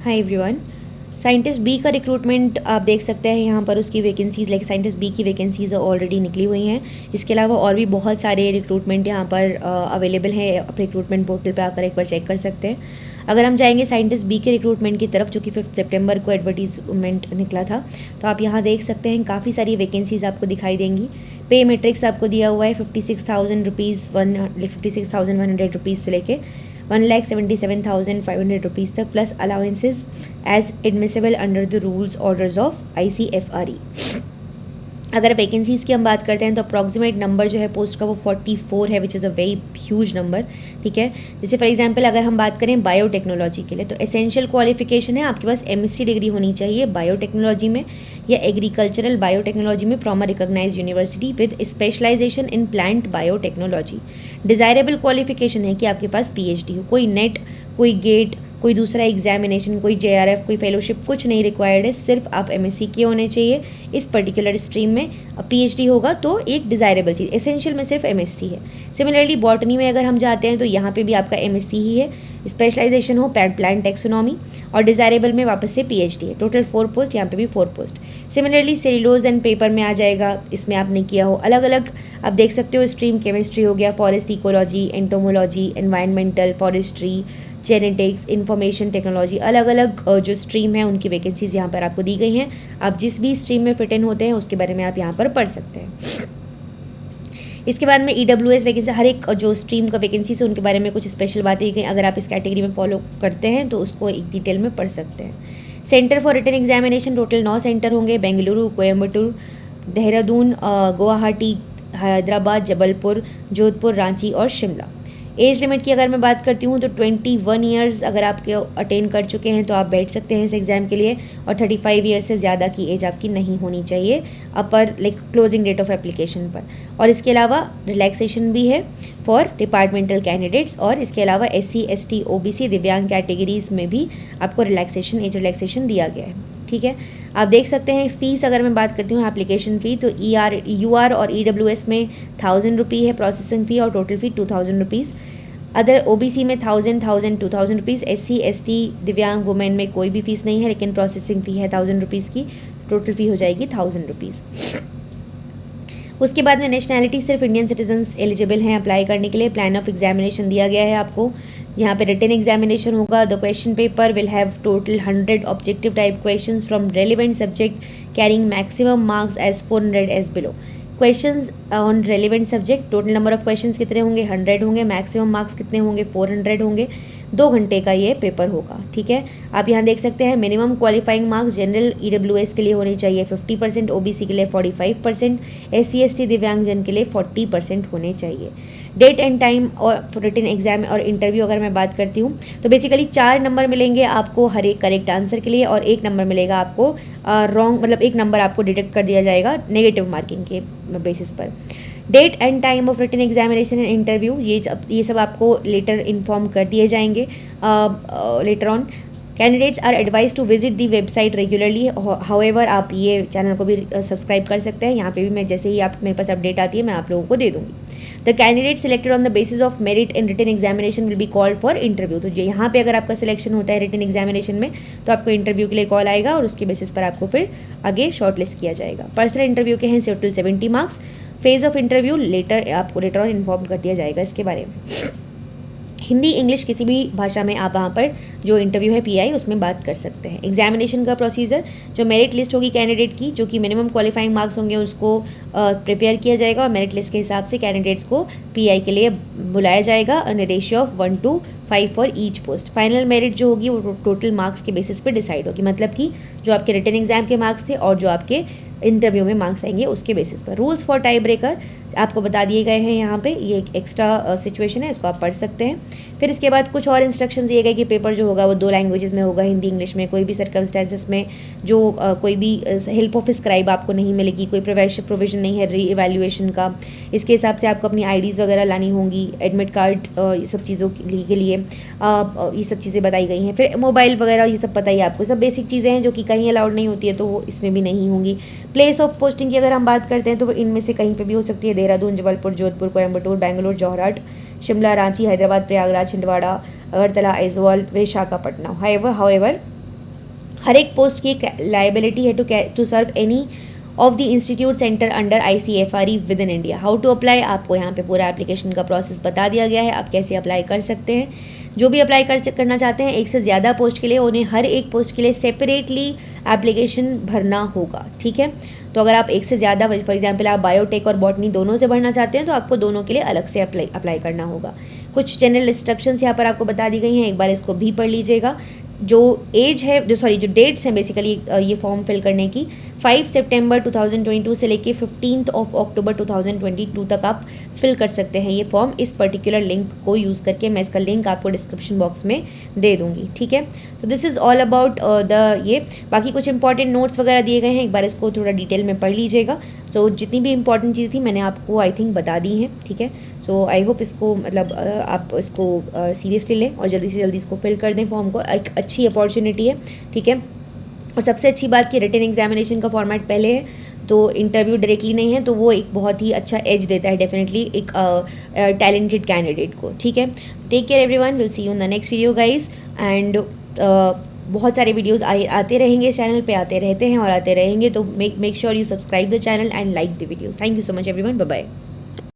Hi everyone. Scientist B का recruitment आप देख सकते हैं यहाँ पर, उसकी वैकेंसीज़ लाइक साइंटिस्ट बी की वैकेंसीज़ ऑलरेडी निकली हुई हैं। इसके अलावा और भी बहुत सारे रिक्रूटमेंट यहाँ पर अवेलेबल हैं। आप रिक्रूटमेंट पोर्टल पे आकर एक बार चेक कर सकते हैं। अगर हम जाएंगे साइंटिस्ट बी के रिक्रूटमेंट की तरफ, जो कि 5 सितंबर को एडवर्टीजमेंट निकला था, तो आप यहाँ देख सकते हैं काफ़ी सारी वैकेंसीज़ आपको दिखाई देंगी। पे मैट्रिक्स आपको दिया हुआ है 56,000 रुपीज़ 56,100 रुपीज़ से लेके 1,77,500 रुपीज़ तक, plus allowances as admissible under the rules orders of ICFRE। अगर वैकेंसीज़ की हम बात करते हैं तो अप्रॉक्सीमेट नंबर जो है पोस्ट का वो 44 है, which is a very huge number. ठीक है, जैसे फॉर एग्जांपल अगर हम बात करें बायोटेक्नोलॉजी के लिए, तो एसेंशियल क्वालिफिकेशन है आपके पास MSc डिग्री होनी चाहिए बायोटेक्नोलॉजी में या एग्रीकल्चरल बायोटेक्नोलॉजी में from a recognised university with specialisation in plant biotechnology. Desirable qualification है कि आपके पास PhD हो। कोई नेट, कोई गेट, कोई दूसरा एग्जामिनेशन, कोई JRF, कोई फेलोशिप कुछ नहीं रिक्वायर्ड है। सिर्फ आप MSc के होने चाहिए इस पर्टिकुलर स्ट्रीम में। PhD होगा तो एक डिज़ायरेबल चीज़, एसेंशियल में सिर्फ MSc है। सिमिलरली बॉटनी में अगर हम जाते हैं तो यहाँ पे भी आपका MSc ही है। स्पेशलाइजेशन हो प्लांट टेक्सोनॉमी, और डिज़ायरेबल में वापस से PhD है। टोटल 4 पोस्ट, यहाँ पे भी 4 post. Similarly cellulose and paper में आ जाएगा, इसमें आपने किया हो। अलग अलग आप देख सकते हो स्ट्रीम, केमिस्ट्री हो गया, forest ecology, entomology, environmental, forestry, genetics, information technology, अलग अलग जो स्ट्रीम है उनकी वैकेंसीज यहाँ पर आपको दी गई हैं। आप जिस भी स्ट्रीम में फिट इन होते हैं उसके बारे में आप यहाँ पर पढ़ सकते हैं। इसके बाद में EWS वैकेंसी, हर एक जो स्ट्रीम का वैकेंसी है उनके बारे में कुछ स्पेशल बातें दी गई। अगर आप इस कैटेगरी में फॉलो करते हैं तो उसको एक डिटेल में पढ़ सकते हैं। Centre for written examination, total 9 centre होंगे। बेंगलुरु, कोयम्बटूर, देहरादून, गुवाहाटी, हैदराबाद, जबलपुर, जोधपुर, रांची और शिमला। एज लिमिट की अगर मैं बात करती हूँ तो 21 ईयर्स अगर आपके अटेन कर चुके हैं तो आप बैठ सकते हैं इस एग्ज़ाम के लिए, और 35 ईयर से ज़्यादा की एज आपकी नहीं होनी चाहिए upper like closing date of application पर। और इसके अलावा रिलैक्सेशन भी है फॉर डिपार्टमेंटल कैंडिडेट्स, और इसके अलावा SC ST OBC दिव्यांग कैटेगरीज में भी आपको रिलैक्सेशन, एज रिलैक्सेशन दिया गया है। ठीक है, आप देख सकते हैं फ़ीस अगर मैं बात करती हूँ एप्लीकेशन फ़ी, तो UR और EWS में 1000 रुपये है प्रोसेसिंग फ़ी, और टोटल फ़ी 2000 रुपीज़। अदर OBC में 1000, 2000 रुपीज़। SC ST दिव्यांग वुमेन में कोई भी फ़ीस नहीं है, लेकिन प्रोसेसिंग फ़ी है 1000 रुपीज़ की, टोटल फ़ी हो जाएगी 1000 रुपीज़। उसके बाद में नेशनैलिटी, सिर्फ इंडियन सिटीजन्स एलिजिबल हैं अप्लाई करने के लिए। प्लान ऑफ एग्जामिनेशन दिया गया है आपको। यहाँ पे रिटन एग्जामिनेशन होगा। The question paper will have total 100 objective type questions from relevant subject carrying maximum marks as 400 as below. Questions on relevant subject, total number of questions कितने होंगे? 100 होंगे। मैक्सिमम मार्क्स कितने होंगे? 400 होंगे। 2 घंटे का ये पेपर होगा। ठीक है, आप यहाँ देख सकते हैं minimum qualifying marks general EWS के लिए होनी चाहिए 50%, OBC के लिए 45%, SC ST दिव्यांगजन के लिए 40% होने चाहिए। डेट एंड टाइम और रिटन एग्जाम और इंटरव्यू अगर मैं बात करती हूँ तो बेसिकली 4 नंबर मिलेंगे आपको हर एक करेक्ट आंसर के लिए, और 1 नंबर मिलेगा आपको रॉन्ग, मतलब 1 नंबर आपको डिडक्ट कर दिया जाएगा नेगेटिव मार्किंग के बेसिस पर। Date and time of written examination and interview, ये सब आपको लेटर इन्फॉर्म कर दिए जाएंगे later on. Candidates are advised to visit the website regularly. However आप ये चैनल को भी सब्सक्राइब कर सकते हैं। यहाँ पे भी मैं जैसे ही आप मेरे पास अपडेट आती है मैं आप लोगों को दे दूँगी। The candidate selected on the basis of merit in written examination will be called for interview. तो यहाँ पे अगर आपका सिलेक्शन होता है रिटन एग्जामिनेशन में तो आपको इंटरव्यू के लिए कॉल आएगा, और उसके बेसिस पर आपको फिर आगे शॉर्टलिस्ट किया जाएगा। पर्सनल इंटरव्यू के हैं total 70 marks. Phase of interview आपको लेटर ऑन इन्फॉर्म कर दिया जाएगा इसके बारे में। हिंदी इंग्लिश किसी भी भाषा में आप वहाँ पर जो इंटरव्यू है PI उसमें बात कर सकते हैं। एग्जामिनेशन का प्रोसीजर, जो मेरिट लिस्ट होगी कैंडिडेट की, जो कि मिनिमम क्वालिफाइंग मार्क्स होंगे उसको प्रिपेयर किया जाएगा, और मेरिट लिस्ट के हिसाब से कैंडिडेट्स को PI के लिए बुलाया जाएगा on ratio of 1:5 for each post. Final merit जो होगी वो टोटल मार्क्स के बेसिस पे डिसाइड होगी, मतलब कि जो आपके रिटन एग्जाम के मार्क्स थे और जो आपके इंटरव्यू में मार्क्स आएंगे उसके बेसिस पर। रूल्स फॉर टाई ब्रेकर आपको बता दिए गए हैं यहाँ पे, ये एक एक्स्ट्रा सिचुएशन है, इसको आप पढ़ सकते हैं। फिर इसके बाद कुछ और इंस्ट्रक्शंस दिए गए कि पेपर जो होगा वो 2 लैंग्वेजेस में होगा, हिंदी इंग्लिश में। कोई भी सर्कमस्टेंसेस में जो कोई भी हेल्प ऑफ स्क्राइब आपको नहीं मिलेगी, कोई प्रोविजन नहीं है री इवैल्यूएशन का। इसके हिसाब से आपको अपनी IDs वगैरह लानी होंगी, एडमिट कार्ड, ये सब चीज़ों के लिए ये सब चीज़ें बताई गई हैं। फिर मोबाइल वगैरह ये सब पता ही आपको, सब बेसिक चीज़ें हैं जो कि कहीं अलाउड नहीं होती है तो वो इसमें भी नहीं होंगी। प्लेस ऑफ पोस्टिंग की अगर हम बात करते हैं तो वो इनमें से कहीं पे भी हो सकती है। देहरादून, जबलपुर, जोधपुर, कोयम्बटूर, बेंगलुरु, जोरहाट, शिमला, रांची, हैदराबाद, प्रयागराज, छिंदवाड़ा, अगरतला, आइजवाल, विशाखापट्टनम। हाउएवर हर एक पोस्ट की एक लाइबिलिटी है to serve any of the institute centre under ICFRE within India. How to apply, आपको यहाँ पे पूरा एप्लीकेशन का प्रोसेस बता दिया गया है, आप कैसे अप्लाई कर सकते हैं। जो भी अप्लाई करना चाहते हैं एक से ज़्यादा पोस्ट के लिए, उन्हें हर एक पोस्ट के लिए सेपरेटली एप्लीकेशन भरना होगा, ठीक है। तो अगर आप एक से ज़्यादा, फॉर एग्जांपल आप बायोटेक और बॉटनी दोनों से भरना चाहते हैं तो आपको दोनों के लिए अलग से अप्लाई करना होगा। कुछ जनरल इंस्ट्रक्शंस यहाँ पर आपको बता दी गई हैं, एक बार इसको भी पढ़ लीजिएगा। जो एज है, जो डेट्स हैं बेसिकली ये फॉर्म फिल करने की, 5 सितंबर 2022 से लेके 15 अक्टूबर 2022 तक आप फिल कर सकते हैं ये फॉर्म इस पर्टिकुलर लिंक को यूज़ करके। मैं इसका लिंक आपको डिस्क्रिप्शन बॉक्स में दे दूँगी, ठीक है। तो दिस इज़ ऑल अबाउट ये। बाकी कुछ इंपॉर्टेंट नोट्स वगैरह दिए गए हैं, एक बार इसको थोड़ा डिटेल में पढ़ लीजिएगा। सो जितनी भी इंपॉर्टेंट चीज़ थी मैंने आपको आई थिंक बता दी हैं, ठीक है। सो आई होप इसको मतलब आप इसको सीरियसली लें और जल्दी से जल्दी इसको फिल कर दें फॉर्म को। एक अच्छी अपॉर्चुनिटी है, ठीक है। और सबसे अच्छी बात कि रिटन एग्जामिनेशन का फॉर्मेट पहले है, तो इंटरव्यू डायरेक्टली नहीं है, तो वो एक बहुत ही अच्छा एज देता है डेफिनेटली एक टैलेंटेड कैंडिडेट को, ठीक है। Take care everyone, will see you in the next video guys. And बहुत सारे वीडियोस आते रहेंगे, इस चैनल पे आते रहते हैं और आते रहेंगे, तो make sure you subscribe the channel and like the videos. Thank you so much everyone, bye bye.